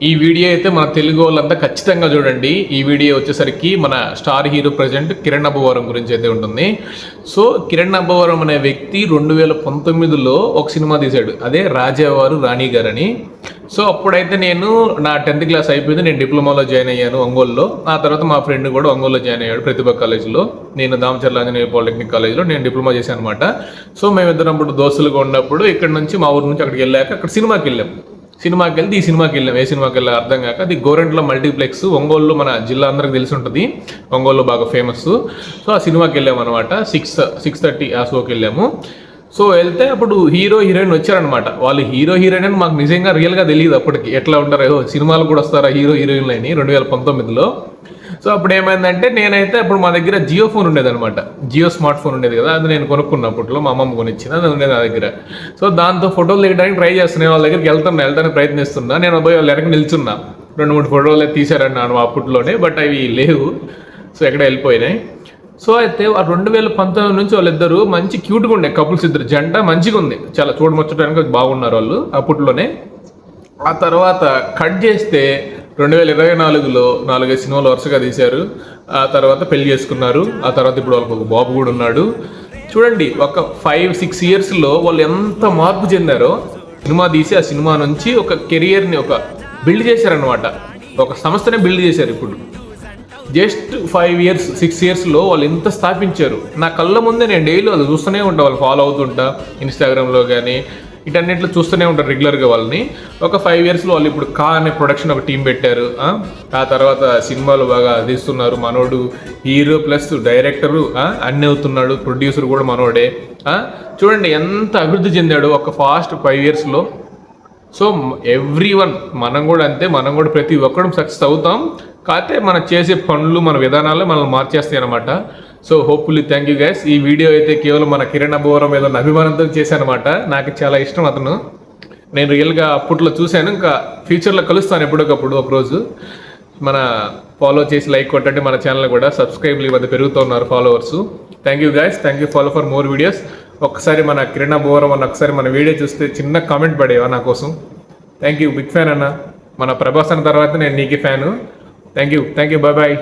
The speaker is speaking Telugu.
ఈ వీడియో అయితే మన తెలుగు వాళ్ళంతా ఖచ్చితంగా చూడండి. ఈ వీడియో వచ్చేసరికి మన star hero present Kiran Abbavaram గురించి అయితే ఉంటుంది. సో కిరణ్ అబ్బవరం అనే వ్యక్తి 2019లో ఒక సినిమా తీశాడు, అదే రాజావారు రాణి గారని. సో అప్పుడైతే నేను నా 10th క్లాస్ అయిపోయింది, నేను డిప్లొమాలో జాయిన్ అయ్యాను ఒంగోలులో. ఆ తర్వాత మా ఫ్రెండ్ కూడా ఒంగోలులో జాయిన్ అయ్యాడు ప్రతిభ కాలేజ్లో, నేను దామచర్ల ఆంజనేయ పాలిటెక్నిక్ కాలేజ్లో నేను డిప్లొమా చేశాను అనమాట. సో మేమిద్దరం అప్పుడు దోస్తులుగా ఉన్నప్పుడు ఇక్కడ నుంచి మా ఊరు నుంచి అక్కడికి వెళ్ళాక అక్కడ సినిమాకి వెళ్ళి ఈ సినిమాకి వెళ్ళాం. ఏ సినిమాకి వెళ్ళా అర్థం కాక, అది గోరెంట్ల మల్టీప్లెక్స్, ఒంగోలులో మన జిల్లా అందరికి తెలిసి ఉంటుంది, ఒంగోలులో బాగా ఫేమస్. సో ఆ సినిమాకి వెళ్ళాము అనమాట. 6:30 ఆ షోకి వెళ్ళాము. సో వెళ్తే అప్పుడు హీరో హీరోయిన్ వచ్చారనమాట. వాళ్ళు హీరో హీరోయిన్ అని మాకు నిజంగా రియల్గా తెలియదు అప్పటికి, ఎట్లా ఉంటారో సినిమాలు కూడా వస్తారా హీరో హీరోయిన్లు అని 2019లో. సో అప్పుడు ఏమైందంటే, నేనైతే అప్పుడు మా దగ్గర జియో ఫోన్ ఉండేది అనమాట, జియో స్మార్ట్ ఫోన్ ఉండేది కదా, అది నేను కొనుక్కున్నప్పట్లో మా అమ్మమ్మ కొనిచ్చింది, అది ఉండేది నా దగ్గర. సో దాంతో ఫోటోలు దిగడానికి ట్రై చేస్తున్నాను, వాళ్ళ దగ్గరికి వెళ్ళడానికి ప్రయత్నిస్తున్నా. నేను పోయి వాళ్ళ వెనక నిల్చున్నా, 2-3 ఫోటోలు తీశారన్నాను అప్పట్లోనే, బట్ అవి లేవు, సో ఎక్కడ వెళ్ళిపోయినాయి. సో అయితే 2019 నుంచి వాళ్ళిద్దరు మంచి క్యూట్గా ఉండే కపుల్స్, ఇద్దరు జంట మంచిగా ఉంది, చాలా చూడముచ్చడానికి బాగున్నారు వాళ్ళు అప్పట్లోనే. ఆ తర్వాత కట్ చేస్తే 2024లో 4-5 సినిమాలు వరుసగా తీశారు. ఆ తర్వాత పెళ్లి చేసుకున్నారు. ఆ తర్వాత ఇప్పుడు వాళ్ళకి ఒక బాబు కూడా ఉన్నాడు. చూడండి, ఒక 5-6 ఇయర్స్లో వాళ్ళు ఎంత మార్పు చెందారో. సినిమా తీసి ఆ సినిమా నుంచి ఒక కెరియర్ని ఒక బిల్డ్ చేశారనమాట, ఒక సంస్థనే బిల్డ్ చేశారు. ఇప్పుడు జస్ట్ 6 ఇయర్స్లో వాళ్ళు ఎంత స్థాపించారు. నా కళ్ళ ముందే నేను డైలీ వాళ్ళు చూస్తూనే ఉంటా, వాళ్ళు ఫాలో అవుతుంటా ఇన్స్టాగ్రామ్లో కానీ వీటన్నిటిలో చూస్తూనే ఉంటారు రెగ్యులర్గా వాళ్ళని. ఒక 5 ఇయర్స్లో వాళ్ళు ఇప్పుడు అనే ప్రొడక్షన్ ఒక టీం పెట్టారు. ఆ తర్వాత సినిమాలు బాగా తీస్తున్నారు. మనోడు హీరో ప్లస్ డైరెక్టరు అన్నీ అవుతున్నాడు, ప్రొడ్యూసర్ కూడా మనోడే. చూడండి ఎంత అభివృద్ధి చెందాడు ఒక ఫాస్ట్ 5 ఇయర్స్లో. సో ఎవ్రీవన్, మనం కూడా అంతే, మనం కూడా ప్రతి ఒక్కడం సక్సెస్ అవుతాం, కాకపోతే మనం చేసే పనులు మన విధానాలు మనల్ని మార్చేస్తాయి అనమాట. So hopefully thank you guys. ఈ వీడియో అయితే కేవలం మన కిరణ్ అబ్బవరం మీద అభిమానంతో చేశానమాట. నాకు చాలా ఇష్టం అతను, నేను రియల్గా అప్పట్లో చూశాను, ఇంకా ఫ్యూచర్లో కలుస్తాను ఎప్పటికప్పుడు ఒకరోజు. మన ఫాలో చేసి లైక్ కొట్టండి, మన ఛానల్ కూడా సబ్స్క్రైబ్లు ఈ మధ్య పెరుగుతున్నారు followers. Thank you guys, thank you for more videos. ఒక్కసారి మన కిరణ్ అబ్బవరం అన్న ఒకసారి మన వీడియో చూస్తే చిన్న కామెంట్ పడేవా నా కోసం. థ్యాంక్ యూ, బిగ్ ఫ్యాన్ అన్న. మన ప్రభాస్ అన్న తర్వాత నేను నీకు fan. Thank you, bye bye.